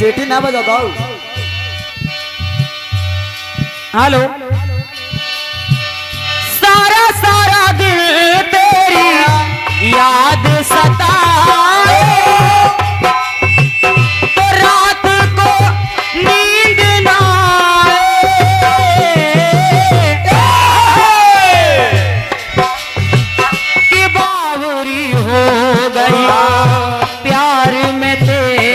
सीटी ना बजा दो। हेलो। सारा सारा दिन तेरी याद सताए तो रात को नींद ना आए कि बावरी हो गई प्यार में तेरे,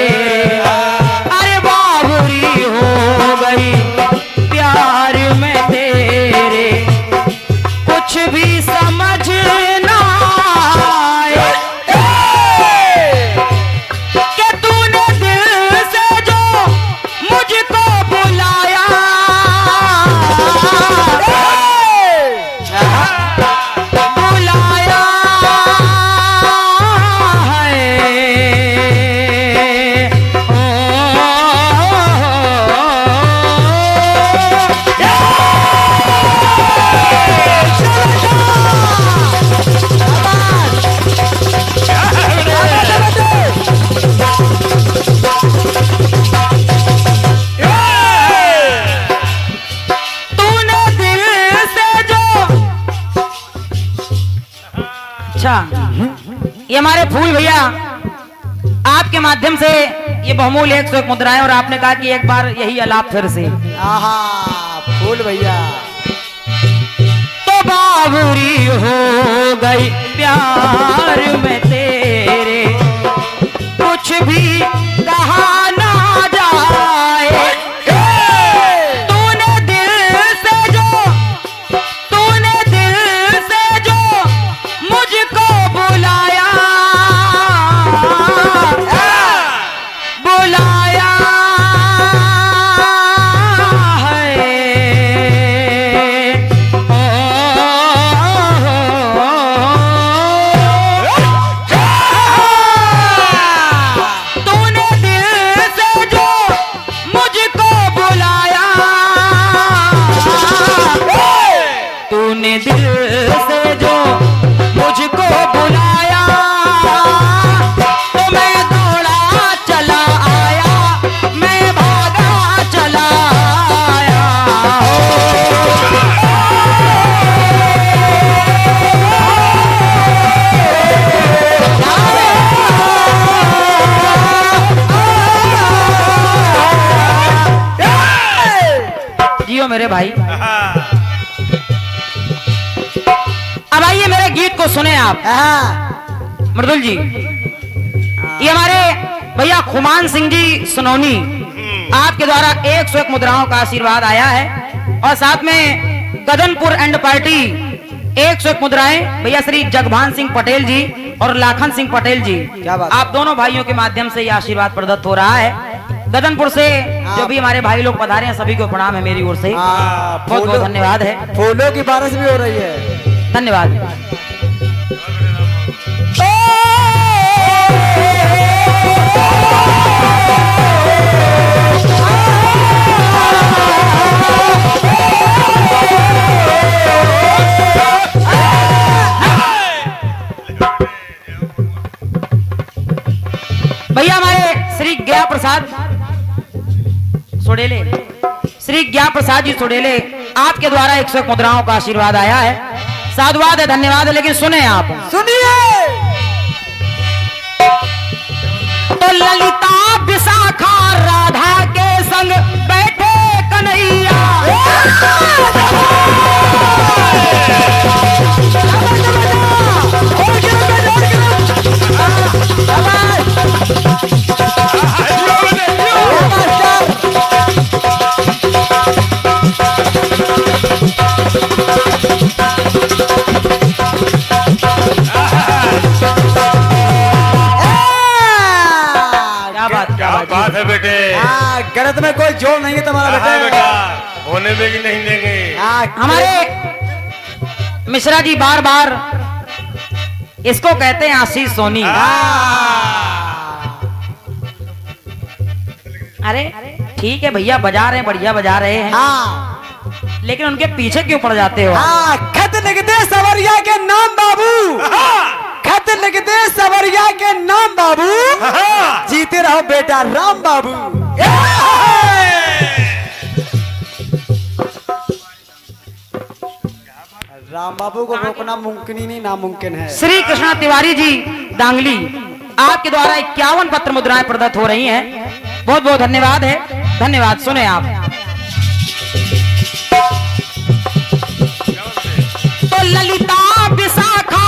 अरे बावरी हो गई प्यार में तेरे, कुछ भी समझ ना आए कि तूने दिल से जो मुझको बुलाया, बुलाया है। तूने दिल से जो, अच्छा ये हमारे फूल भैया आपके माध्यम से ये बहुमूल्य 101 मुद्राएं, और आपने कहा कि एक बार यही अलाप फिर से। आहा फूल भैया। तो बावरी हो गई प्यार में तेरे, कुछ भी कहा ना जाए। तूने दिल से जो, तूने दिल से जो मुझको बुलाया, बुलाया है। तूने दिल से जो मुझको बुलाया, तूने दिल से जो मुझको बुलाया, तो मैं दौड़ा चला आया, मैं भागा चला आया। जियो मेरे भाई। अब आइए मेरे गीत को सुने आप। मृदुल जी, ये हमारे भैया खुमान सिंह जी सुनौनी, आपके द्वारा 101 मुद्राओं का आशीर्वाद आया है, और साथ में गदनपुर एंड पार्टी 101 मुद्राएं भैया श्री जगभान सिंह पटेल जी और लाखन सिंह पटेल जी, क्या बात। आप दोनों भाइयों के माध्यम से ये आशीर्वाद प्रदत्त हो रहा है। गदनपुर से जो भी हमारे भाई लोग पधारे हैं सभी को प्रणाम है मेरी ओर से, बहुत बहुत धन्यवाद है। फूलों की बारिश भी हो रही है। धन्यवाद। भैया हमारे श्री ज्ञा प्रसाद सोडेले, श्री ज्ञा प्रसाद जी सोडेले, आपके द्वारा 101 मुद्राओं का आशीर्वाद आया है। साधुवाद है, धन्यवाद है, लेकिन सुने आप, सुनिए। तो ललिता विशाखा राधा के संग बैठे कन्हैया, क्या बात है बेटे। गलत में कोई जोड़ नहीं है तुम्हारा बेटा, होने देंगे नहीं देंगे। हमारे मिश्रा जी बार बार इसको कहते हैं आशीष सोनी। अरे ठीक है भैया, बजा रहे हैं, बढ़िया बजा रहे हैं, लेकिन उनके पीछे क्यों पड़ जाते हो? खत लिख दे सवरिया के नाम बाबू, खत लिख दे सवरिया के नाम बाबू, जीते रहो बेटा राम बाबू। बाबू को रोकना मुमकिन ही नहीं, नामुमकिन है। श्री कृष्णा तिवारी जी डांगली, आपके द्वारा 51 पत्र मुद्राएं प्रदत्त हो रही हैं। बहुत बहुत धन्यवाद है, धन्यवाद। सुने आप। तो ललिता विशाखा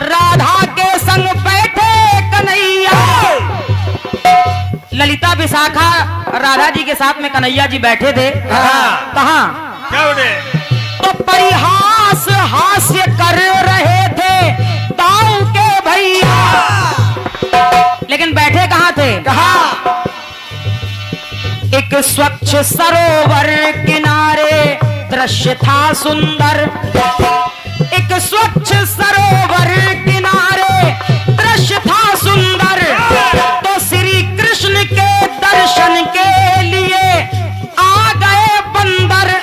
राधा के संग बैठे कन्हैया। ललिता विशाखा राधा जी के साथ में कन्हैया जी बैठे थे। कहाँ? क्या बोले? तो परिहास हास्य कर रहे थे दाऊ के भैया। लेकिन बैठे कहाँ थे? कहाँ? एक स्वच्छ सरोवर किनारे दृश्य था सुंदर। एक स्वच्छ सरोवर किनारे दृश्य था सुंदर। तो श्री कृष्ण के दर्शन के लिए आ गए बंदर।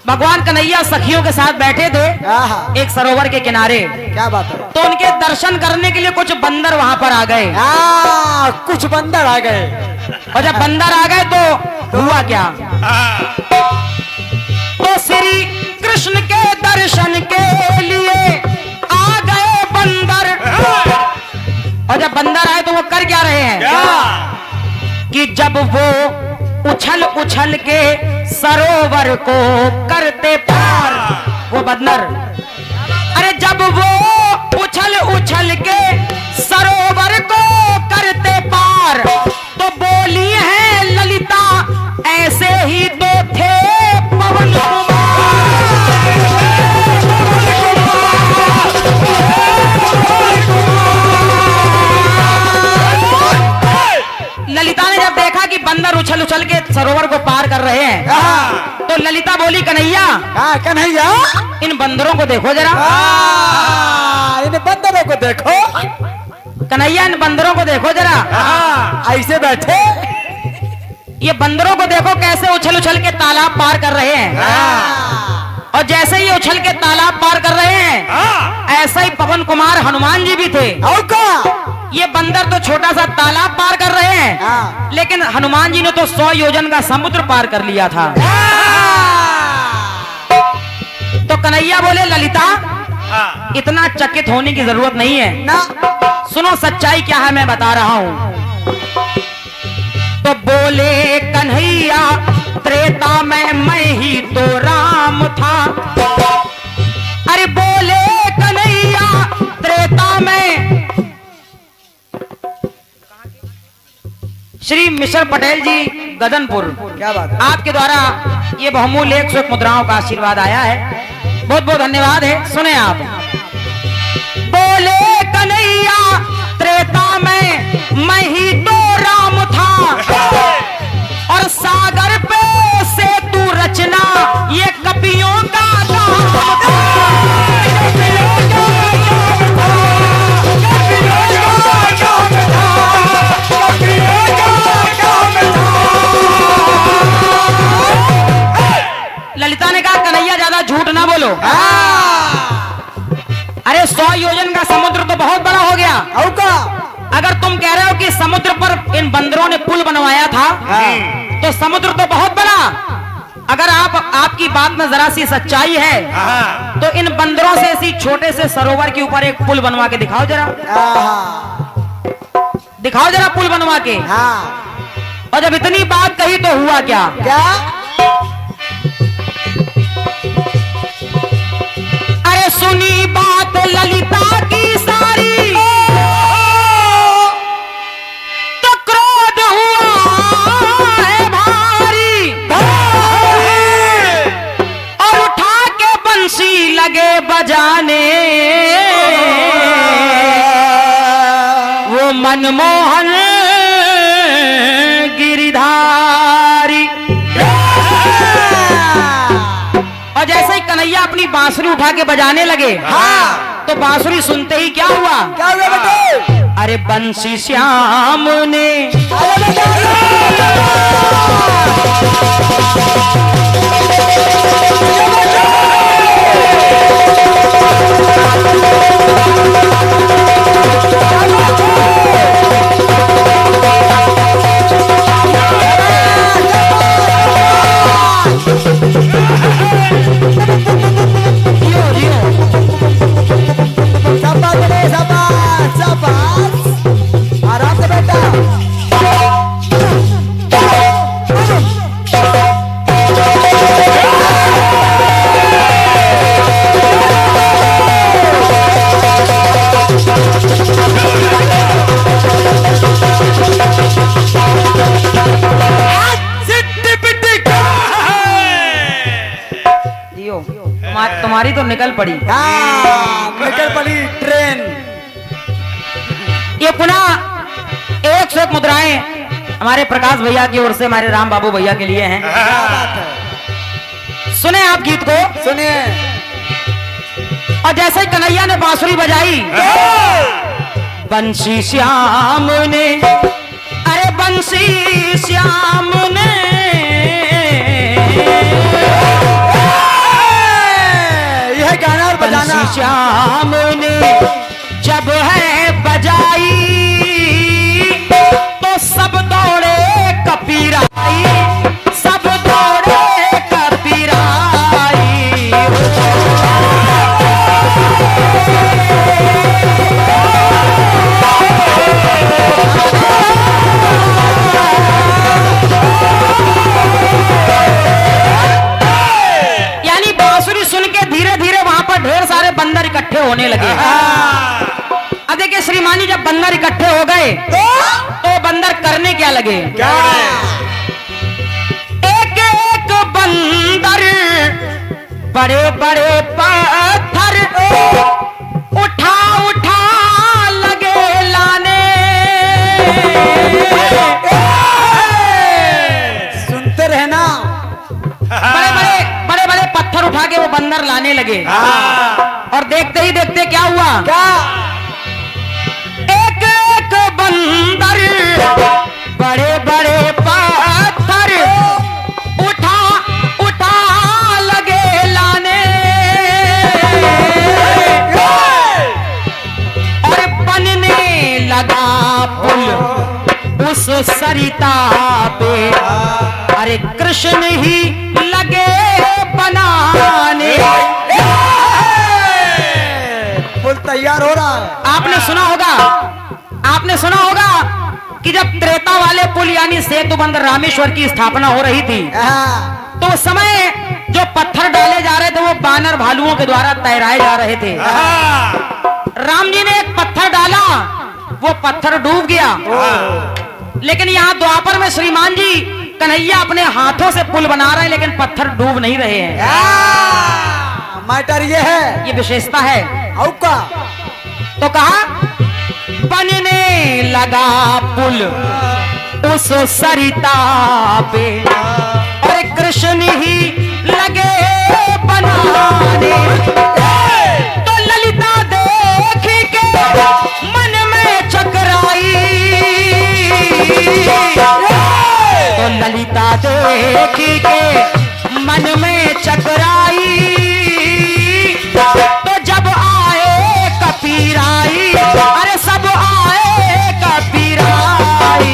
भगवान कन्हैया सखियों के साथ बैठे थे एक सरोवर के किनारे। क्या बात है? तो उनके दर्शन करने के लिए कुछ बंदर वहां पर आ गए। कुछ बंदर आ गए। और जब बंदर आ गए तो हुआ क्या? तो श्री कृष्ण के दर्शन के लिए आ गए बंदर। और जब बंदर आए तो वो कर क्या रहे हैं? कि जब वो उछल उछल के सरोवर को करते पार, वो बंदर, अरे जब वो उछल उछल के सरोवर को करते पार, तो बोली है ललिता ऐसे ही तो थे पवन ललिता ने जब देखा कि बंदर उछल उछल के सरोवर को पार कर रहे हैं, तो ललिता बोली कन्हैया, कन्हैया इन बंदरों को देखो जरा। इन बंदरों को देखो। कन्हैया इन बंदरों को देखो जरा। ऐसे बैठे। ये बंदरों को देखो कैसे उछल उछल के तालाब पार कर रहे हैं। और जैसे ही उछल के तालाब पार कर रहे हैं, ऐसा ही पवन कुमार हनुमान जी भी थे। ये बंदर तो छोटा सा तालाब पार कर रहे हैं, लेकिन हनुमान जी ने तो 100 योजन का समुद्र पार कर लिया था। तो कन्हैया बोले ललिता, इतना चकित होने की जरूरत नहीं है ना। सुनो सच्चाई क्या है, मैं बता रहा हूं। तो बोले कन्हैया त्रेता में मैं ही तो राम था। अरे बोले कन्हैया त्रेता में। श्री मिश्र पटेल जी गदनपुर, क्या बात है? आपके द्वारा ये बहुमूल्य 101 मुद्राओं का आशीर्वाद आया है। बहुत बहुत धन्यवाद है। सुने आप। बोले कन्हैया त्रेता में मैं ही तो राम था। और सागर पे सेतु रचना ये कपियों का काम था। ललिता ने कहा कन्हैया ज्यादा झूठ ना बोलो। अरे 100 योजन का समुद्र तो बहुत बड़ा हो गया। अगर तुम कह रहे हो कि समुद्र पर इन बंदरों ने पुल बनवाया था, तो समुद्र तो बहुत बड़ा। अगर आपकी बात में जरा सी सच्चाई है, तो इन बंदरों से इसी छोटे से सरोवर के ऊपर एक पुल बनवा के दिखाओ जरा। दिखाओ जरा पुल बनवा के। और जब इतनी बात कही तो हुआ क्या? अरे सुनी बात ललिता की सारी, तो क्रोध हुआ है भारी। और उठा के बंसी लगे बजाने, वो मनमोहन गिरिधारी। और जैसे ही कन्हैया अपनी बांसुरी उठा के बजाने लगे, तो बांसुरी सुनते ही क्या हुआ? क्या हुआ बेटे? अरे बंसी श्याम ने निकल पड़ी। निकल पड़ी ट्रेन। ये पुनः 101 मुद्राएं हमारे प्रकाश भैया की ओर से हमारे राम बाबू भैया के लिए हैं। सुने आप गीत को, सुनिए। और जैसे ही कन्हैया ने बांसुरी बजाई, बंसी श्याम ने, अरे बंसी श्याम ने, यह गाना और बजाना। बंसी श्याम ने जब है बजाई तो सब दौड़े कपीराई, सब दौड़े कपीराई। यानी बांसुरी सुन के धीरे धीरे वहां पर ढेर सारे बंदर इकट्ठे होने लगे। अब देखिए श्रीमानी, जब बंदर इकट्ठे हो गए तो बंदर करने क्या लगे? एक एक बंदर बड़े बड़े पत्थर उठा उठा लगे लाने। सुनते रहना। बड़े बड़े पत्थर उठा के वो बंदर लाने लगे। और देखते ही देखते क्या हुआ? क्या? एक एक बंदर बड़े बड़े पत्थर उठा उठा लगे लाने। और बनने लगा पुल उस सरिता पे, अरे कृष्ण ही लगे बनाने। पुल तैयार हो रहा है। आपने सुना होगा कि जब त्रेता वाले पुल यानी सेतु बंद रामेश्वर की स्थापना हो रही थी, तो उस समय जो पत्थर डाले जा रहे थे वो बानर भालुओं के द्वारा तैराए जा रहे थे। राम जी ने एक पत्थर डाला, वो पत्थर डूब गया। लेकिन यहाँ द्वापर में श्रीमान जी कन्हैया अपने हाथों से पुल बना रहे हैं, लेकिन पत्थर डूब नहीं रहे हैं। मैटर ये है, ये विशेषता है। औका तो कहा बनने लगा पुल उस सरिता पे, और कृष्ण ही लगे बनाने। तो ललिता देख के मन में चकराई, तो ललिता देख के मन में चकराई। तो जब आए कपीराई, अरे सब आए कपीराई।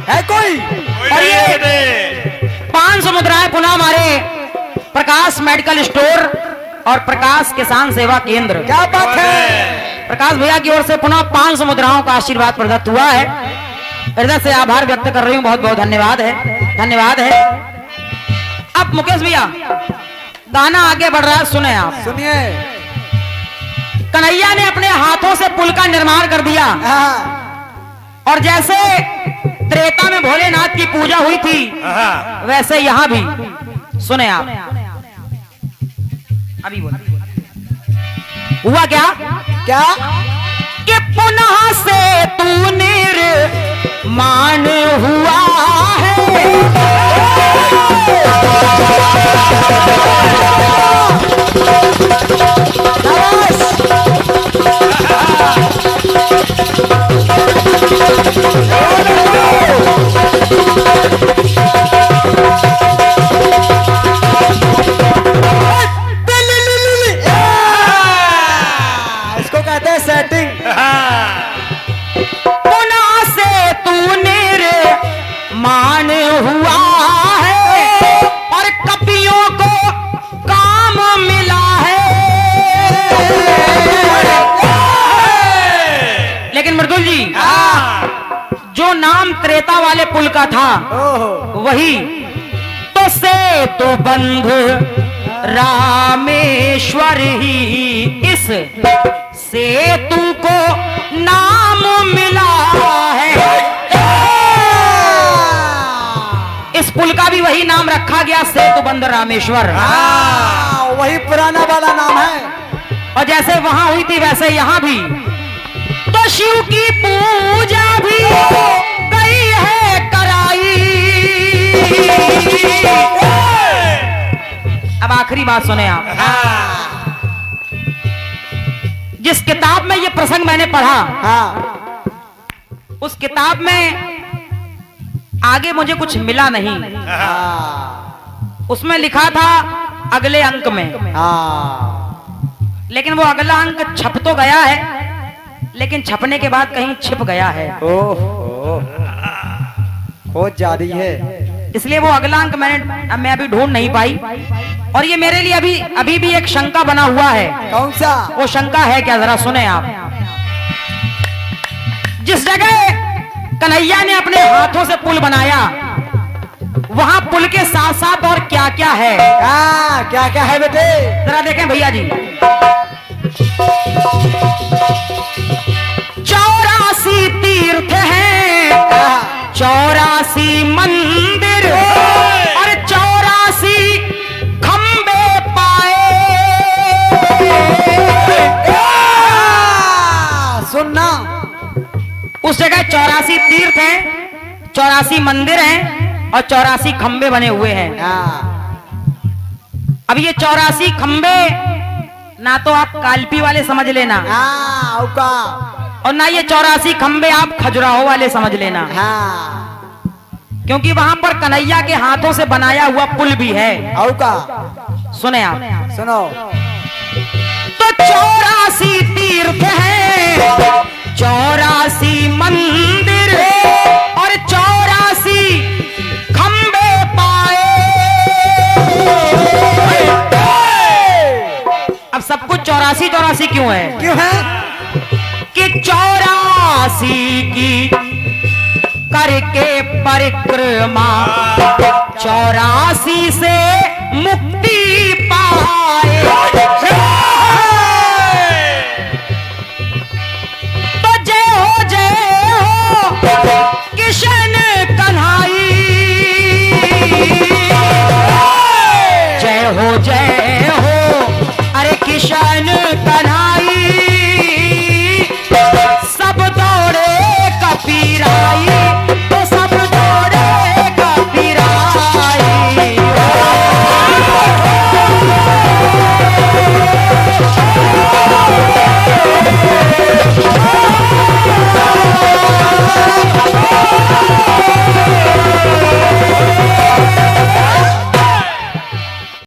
है कोई? और ये 500 मुद्राएं पुनः हमारे प्रकाश मेडिकल स्टोर और प्रकाश किसान सेवा केंद्र, क्या बात है? प्रकाश भैया की ओर से पुनः 500 मुद्राओं का आशीर्वाद प्रदत्त हुआ है। हृदय से आभार व्यक्त कर रही हूँ, बहुत बहुत धन्यवाद है, धन्यवाद है। अब मुकेश भैया गाना आगे बढ़ रहा है, सुने आप। सुनिए। कन्हैया ने अपने हाथों से पुल का निर्माण कर दिया, और जैसे त्रेता में भोलेनाथ की पूजा हुई थी वैसे यहाँ भी, सुने आप। अभी बोल हुआ क्या? क्या? कि पुनः से तू निर्माण हुआ है, इसको कहते हैं सेटिंग। पुनः से तू निर्माण हुआ है, और कपियों को काम मिला है। लेकिन मृदुल जी, जो नाम त्रेता वाले पुल का था वही तो सेतु बंध रामेश्वर ही इस सेतु को नाम मिला है। इस पुल का भी वही नाम रखा गया, सेतु बंध रामेश्वर। वही पुराना वाला नाम है। और जैसे वहां हुई थी वैसे यहां भी तो शिव की पूजा भी गई है कराई। अब आखिरी बात सुने आप। जिस किताब में ये प्रसंग मैंने पढ़ा उस किताब में आगे मुझे कुछ मिला नहीं। उसमें लिखा था अगले अंक में, लेकिन वो अगला अंक छप तो गया है लेकिन छपने के बाद कहीं छिप गया है। खोज जारी है, इसलिए वो अगला अंक मैं अभी ढूंढ नहीं पाई। और ये मेरे लिए अभी भी एक शंका बना हुआ है। कौन सा? वो शंका है क्या, जरा सुने आप। जिस जगह कन्हैया ने अपने हाथों से पुल बनाया वहां पुल के साथ साथ और क्या क्या है? क्या क्या है बेटे? जरा देखें भैया जी। 84 तीर्थ हैं, 84 मंदिर और 84 खंबे पाए। सुनना, उस जगह 84 तीर्थ हैं, 84 मंदिर हैं और 84 खंबे बने हुए हैं। अब ये 84 खंबे ना तो आप कालपी वाले समझ लेना और ना ये 84 खंबे आप खजुराहो वाले समझ लेना। क्योंकि वहां पर कन्हैया के हाथों से बनाया हुआ पुल भी है। सुने आप, सुनो। तो 84 तीर्थ हैं, 84 मंदिर और 84 खंबे पाए। अब सब कुछ 84 क्यों है? क्यों है? कि 84 की करके परिक्रमा 84 से मुक्ति पाए। तो जय हो किशन कन्हाई, जय हो अरे किशन कन्हाई।